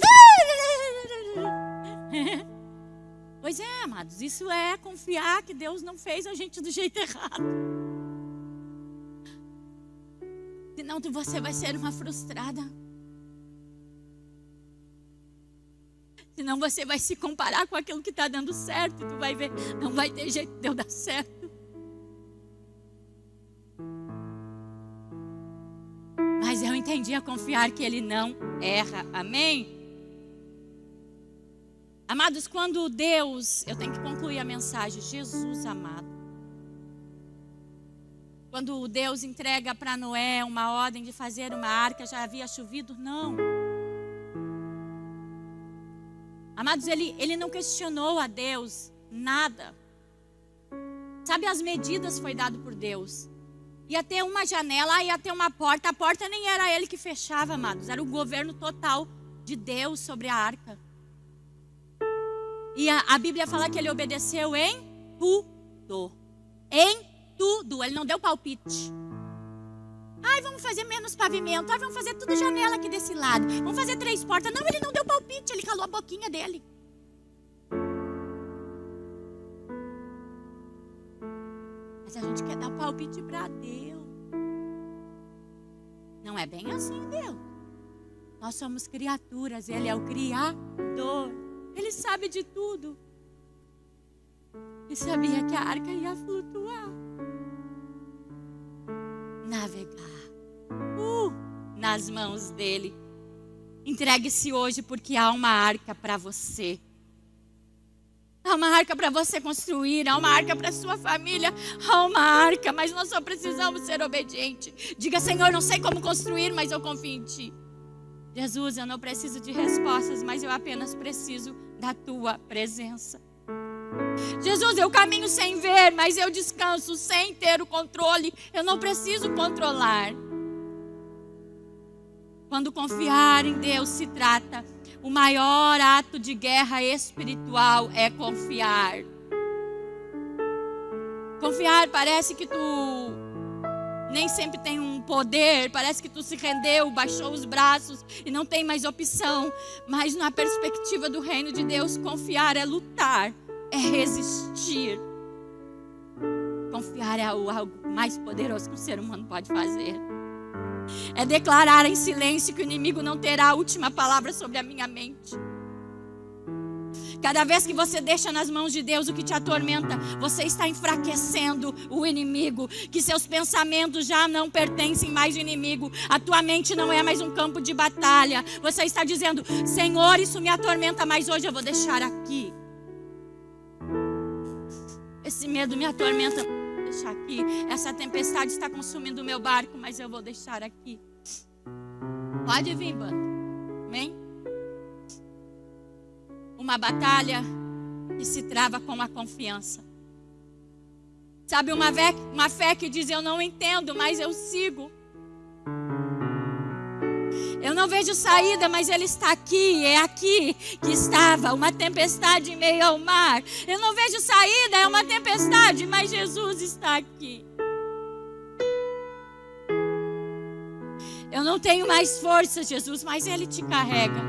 Speaker 1: Pois é, amados, isso é confiar que Deus não fez a gente do jeito errado. Senão você vai ser uma frustrada. Senão você vai se comparar com aquilo que está dando certo. E tu vai ver, não vai ter jeito de eu dar certo. Mas eu entendi a confiar que Ele não erra. Amém? Amados, quando Deus... Eu tenho que concluir a mensagem. Jesus amado. Quando Deus entrega para Noé uma ordem de fazer uma arca, já havia chovido? Não. Amados, ele não questionou a Deus nada. Sabe, as medidas foi dado por Deus. Ia ter uma janela, ia ter uma porta. A porta nem era ele que fechava, amados. Era o governo total de Deus sobre a arca. E a Bíblia fala que ele obedeceu em tudo. Em tudo. Ele não deu palpite. Ai, vamos fazer menos pavimento. Ai, vamos fazer tudo janela aqui desse lado. Vamos fazer 3 portas. Não, ele não deu palpite. Ele calou a boquinha dele. Mas a gente quer dar palpite para Deus. Não é bem assim, Deus. Nós somos criaturas. Ele é o Criador. Ele sabe de tudo. E sabia que a arca ia flutuar. Navegar. Nas mãos dele. Entregue-se hoje, porque há uma arca para você. Há uma arca para você construir. Há uma arca para sua família. Há uma arca, mas nós só precisamos ser obedientes. Diga: Senhor, não sei como construir, mas eu confio em Ti. Jesus, eu não preciso de respostas, mas eu apenas preciso da Tua presença. Jesus, eu caminho sem ver, mas eu descanso sem ter o controle. Eu não preciso controlar. Quando confiar em Deus se trata, o maior ato de guerra espiritual é confiar. Confiar parece que tu nem sempre tem um poder, parece que tu se rendeu, baixou os braços e não tem mais opção. Mas na perspectiva do reino de Deus, confiar é lutar, é resistir. Confiar é algo mais poderoso que o ser humano pode fazer. É declarar em silêncio que o inimigo não terá a última palavra sobre a minha mente. Cada vez que você deixa nas mãos de Deus o que te atormenta, você está enfraquecendo o inimigo. Que seus pensamentos já não pertencem mais ao inimigo. A tua mente não é mais um campo de batalha. Você está dizendo: Senhor, isso me atormenta, mas hoje eu vou deixar aqui. Esse medo me atormenta, vou deixar aqui. Essa tempestade está consumindo o meu barco, mas eu vou deixar aqui. Pode vir, banda. Amém? Uma batalha que se trava com a confiança. Sabe, uma fé que diz: eu não entendo, mas eu sigo. Eu não vejo saída, mas Ele está aqui. É aqui que estava uma tempestade em meio ao mar. Eu não vejo saída, é uma tempestade, mas Jesus está aqui. Eu não tenho mais força, Jesus, mas Ele te carrega.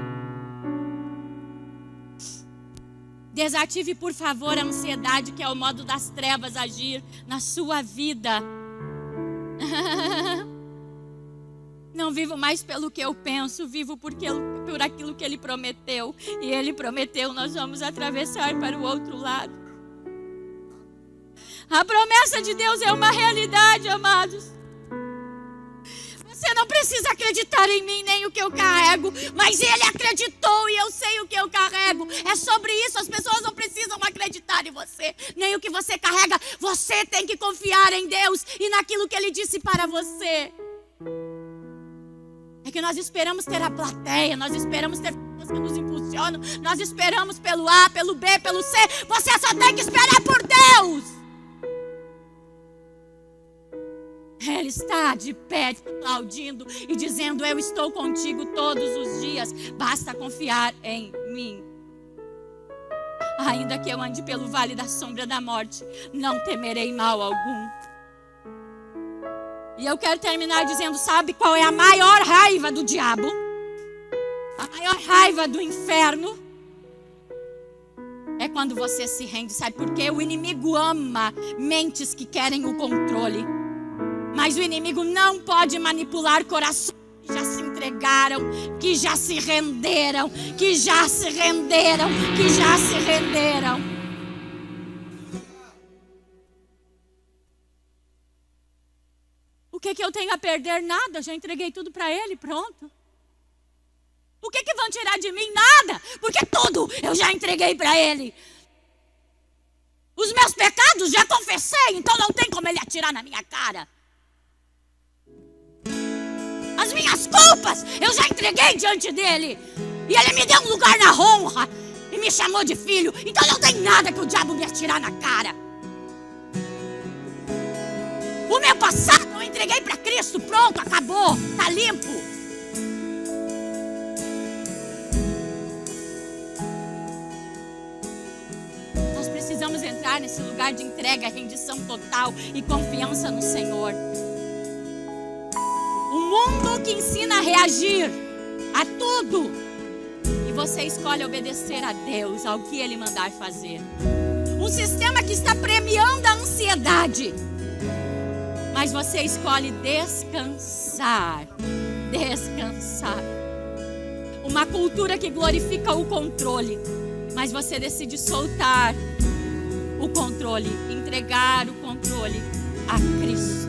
Speaker 1: Desative, por favor, a ansiedade, que é o modo das trevas agir na sua vida. Não vivo mais pelo que eu penso, vivo por aquilo que Ele prometeu. E Ele prometeu, nós vamos atravessar para o outro lado. A promessa de Deus é uma realidade, amados. Você não precisa acreditar em mim nem o que eu carrego, mas Ele acreditou e eu sei o que eu carrego. É sobre isso, as pessoas não precisam acreditar em você, nem o que você carrega. Você tem que confiar em Deus e naquilo que Ele disse para você. É que nós esperamos ter a plateia, nós esperamos ter pessoas que nos impulsionam, nós esperamos pelo A, pelo B, pelo C. Você só tem que esperar por Deus. Ele está de pé, aplaudindo e dizendo: eu estou contigo todos os dias, basta confiar em mim. Ainda que eu ande pelo vale da sombra da morte, não temerei mal algum. E eu quero terminar dizendo: sabe qual é a maior raiva do diabo? A maior raiva do inferno é quando você se rende. Sabe por quê? O inimigo ama mentes que querem o controle. Mas o inimigo não pode manipular corações que já se entregaram, que já se renderam, que já se renderam, que já se renderam. O que eu tenho a perder? Nada, já entreguei tudo para Ele, pronto. O que vão tirar de mim? Nada, porque tudo eu já entreguei para Ele. Os meus pecados já confessei, então não tem como Ele atirar na minha cara. As minhas culpas eu já entreguei diante dele. E Ele me deu um lugar na honra e me chamou de filho. Então não tem nada que o diabo me atirar na cara. O meu passado eu entreguei para Cristo. Pronto, acabou, está limpo. Nós precisamos entrar nesse lugar de entrega, rendição total e confiança no Senhor. Um mundo que ensina a reagir a tudo, e você escolhe obedecer a Deus, ao que Ele mandar fazer. Um sistema que está premiando a ansiedade, mas você escolhe descansar. Descansar. Uma cultura que glorifica o controle, mas você decide soltar o controle, entregar o controle a Cristo.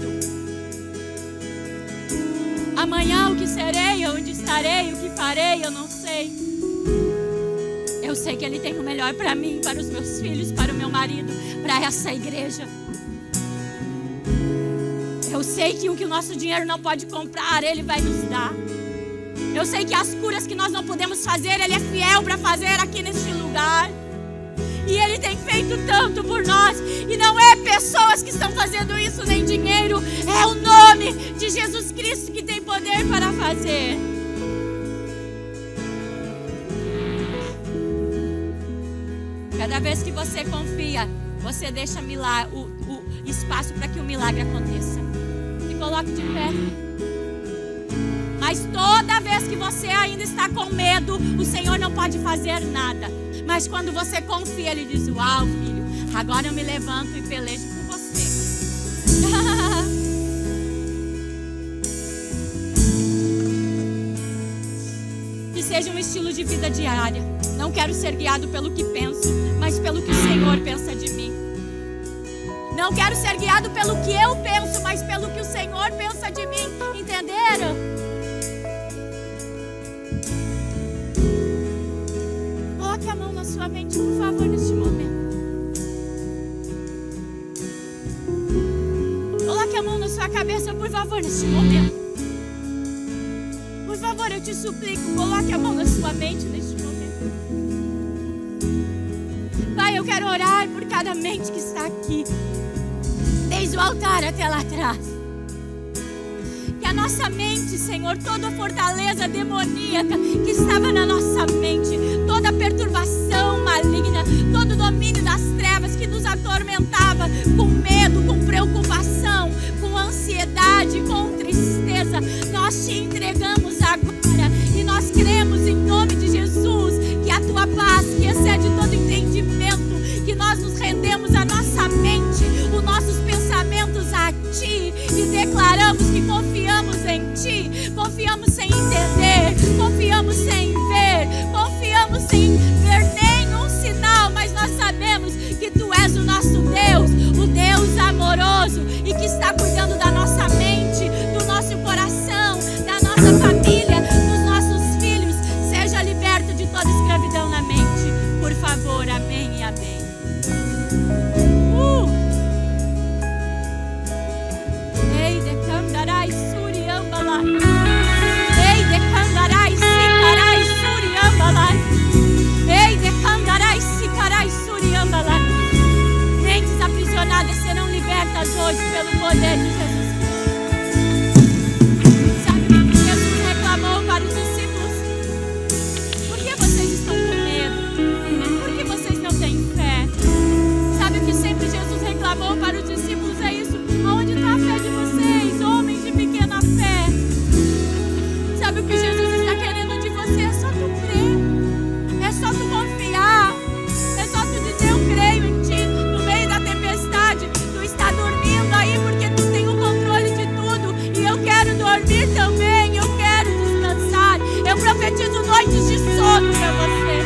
Speaker 1: Amanhã o que serei, onde estarei, o que farei, eu não sei. Eu sei que Ele tem o melhor para mim, para os meus filhos, para o meu marido, para essa igreja. Eu sei que o que o nosso dinheiro não pode comprar, Ele vai nos dar. Eu sei que as curas que nós não podemos fazer, Ele é fiel para fazer aqui neste lugar. E Ele tem feito tanto por nós. E não é pessoas que estão fazendo isso, nem dinheiro. É o nome de Jesus Cristo que tem poder para fazer. Cada vez que você confia, você deixa o espaço para que o milagre aconteça. Se coloque de pé. Mas toda vez que você ainda está com medo, o Senhor não pode fazer nada. Mas quando você confia, Ele diz: uau, filho, agora eu me levanto e pelejo por você. Que seja um estilo de vida diária. Não quero ser guiado pelo que penso, mas pelo que o Senhor pensa de mim. Não quero ser guiado pelo que eu penso, mas pelo que o Senhor pensa de mim. Entenderam? Coloque a mão na sua mente, por favor, neste momento. Coloque a mão na sua cabeça, por favor, neste momento. Por favor, eu te suplico, coloque a mão na sua mente neste momento. Pai, eu quero orar por cada mente que está aqui, desde o altar até lá atrás. Que a nossa mente, Senhor, toda fortaleza demoníaca que estava na nossa mente, toda perturbação maligna, todo domínio das trevas que nos atormentava com medo, com preocupação, com ansiedade, com tristeza, nós te entregamos agora e nós cremos em nome de Jesus que a tua paz, que excede todo entendimento, Mentes aprisionadas serão libertas hoje pelo poder de Jesus. Sabe o que Jesus reclamou para os discípulos? Por que vocês estão com medo? Por que vocês não têm fé? Sabe o que sempre Jesus reclamou para os discípulos? É isso. Aonde está a fé de vocês, homens de pequena fé? Sabe o que Jesus está querendo de você? É só tu crer. É só tu confiar. É só tu dizer: eu creio em ti. No meio da tempestade, tu está dormindo aí porque tu tem o controle de tudo. E eu quero dormir também. Eu quero descansar. Eu profetizo noites de sono para você.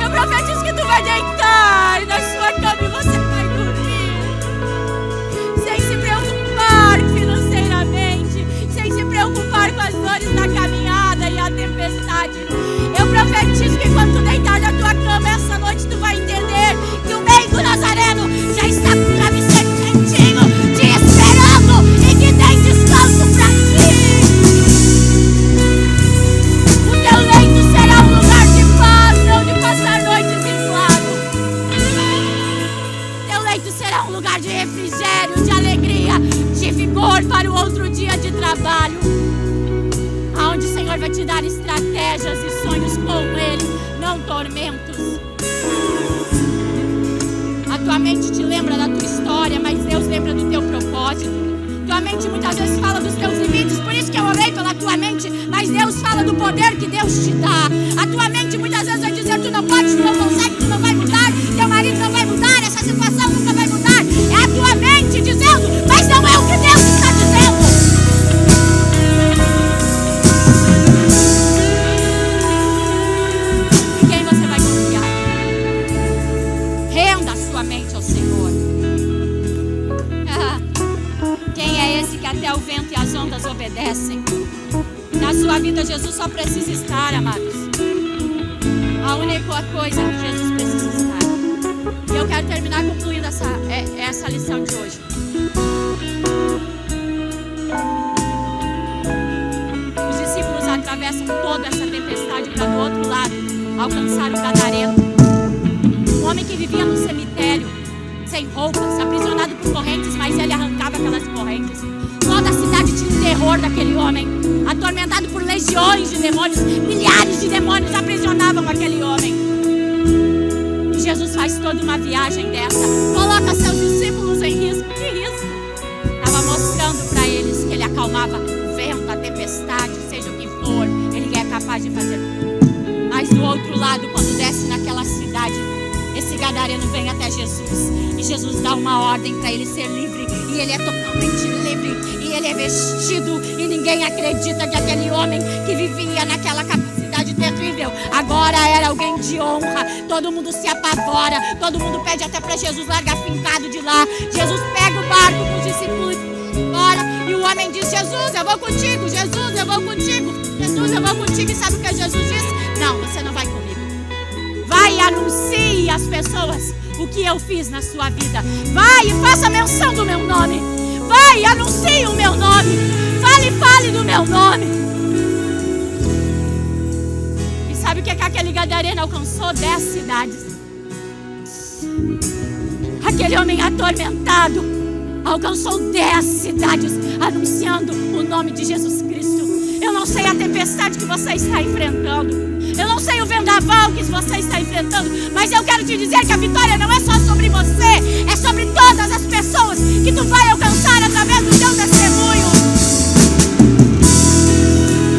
Speaker 1: Eu profetizo que tu vai deitar na sua cama e você vai dormir sem se preocupar financeiramente, sem se preocupar com as dores da caminhada e a tempestade. Eu profetizo que quando tu deitar na tua cama essa noite, tu vai entender que o meigo Nazareno já está com o travesseiro quentinho, te esperando, e que tem descanso pra ti. O teu leito será um lugar de paz, não de passar noites inflado. Teu leito será um lugar de refrigério, de alegria, de vigor para o outro dia de trabalho, aonde o Senhor vai te dar estratégias e sonhos com Ele, não tormentos. A tua mente te lembra da tua história, mas Deus lembra do teu propósito. Tua mente muitas vezes fala dos teus limites, por isso que eu orei pela tua mente, mas Deus fala do poder que Deus te dá. A tua mente muitas vezes vai dizer: tu não pode, tu não consegue, tu não vai mudar, teu marido não vai mudar, essa situação nunca vai mudar. É a tua mente dizendo, mas não é o que Deus está dizendo. Em quem você vai confiar? Renda a sua mente ao Senhor. Quem é esse que até o vento e as ondas obedecem? Na sua vida, Jesus só precisa estar, amados. A única coisa que Jesus precisa estar. E eu quero terminar concluindo essa lição de hoje. Os discípulos atravessam toda essa tempestade para do outro lado alcançar o Gadareno. Um homem que vivia no cemitério, sem roupas, aprisionado por correntes, mas ele arrancava aquelas correntes. Toda a cidade tinha um terror daquele homem, atormentado por legiões de demônios, milhares de demônios aprisionavam aquele homem. E Jesus faz toda uma viagem dessa, coloca seus discípulos em risco. Que risco? Estava mostrando para eles que ele acalmava o vento, a tempestade, seja o que for, ele é capaz de fazer tudo. Mas do outro lado, quando desce naquela cidade, esse gadareno vem até Jesus e Jesus dá uma ordem para ele ser livre, e ele é totalmente livre, e ele é vestido, e ninguém acredita que aquele homem que vivia naquela capacidade terrível agora era alguém de honra. Todo mundo se apavora, todo mundo pede até para Jesus largar fincado de lá. Jesus pega o barco com os discípulos fora, e o homem diz: Jesus, eu vou contigo, Jesus, eu vou contigo, Jesus, eu vou contigo. E sabe o que Jesus disse? Não, você não vai comigo. Vai e anuncie às pessoas o que eu fiz na sua vida. Vai e faça menção do meu nome. Vai e anuncie o meu nome. Fale do meu nome. E sabe o que aquele gadareno alcançou? 10 cidades. Aquele homem atormentado alcançou 10 cidades anunciando o nome de Jesus Cristo. Eu não sei a tempestade que você está enfrentando. Eu não sei o vendaval que você está enfrentando, mas eu quero te dizer que a vitória não é só sobre você, é sobre todas as pessoas que tu vai alcançar através do teu testemunho.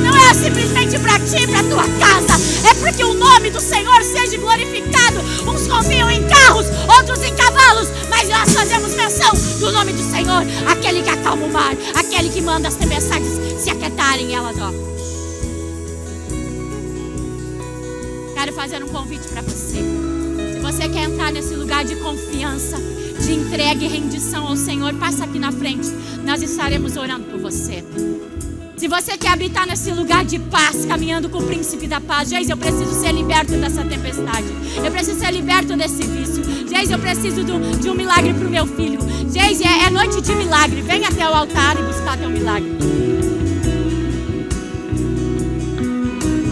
Speaker 1: Não é simplesmente para ti, para tua casa, é para que o nome do Senhor seja glorificado. Uns confiam em carros, outros em cavalos, mas nós fazemos menção do nome do Senhor, aquele que acalma o mar, aquele que manda as tempestades se aquietarem, elas, Quero fazer um convite para você. Se você quer entrar nesse lugar de confiança, de entrega e rendição ao Senhor, passa aqui na frente. Nós estaremos orando por você. Se você quer habitar nesse lugar de paz, caminhando com o príncipe da paz, Geis, eu preciso ser liberto dessa tempestade. Eu preciso ser liberto desse vício. Geis, eu preciso de um milagre para o meu filho. Geis, é noite de milagre. Vem até o altar e buscar teu milagre.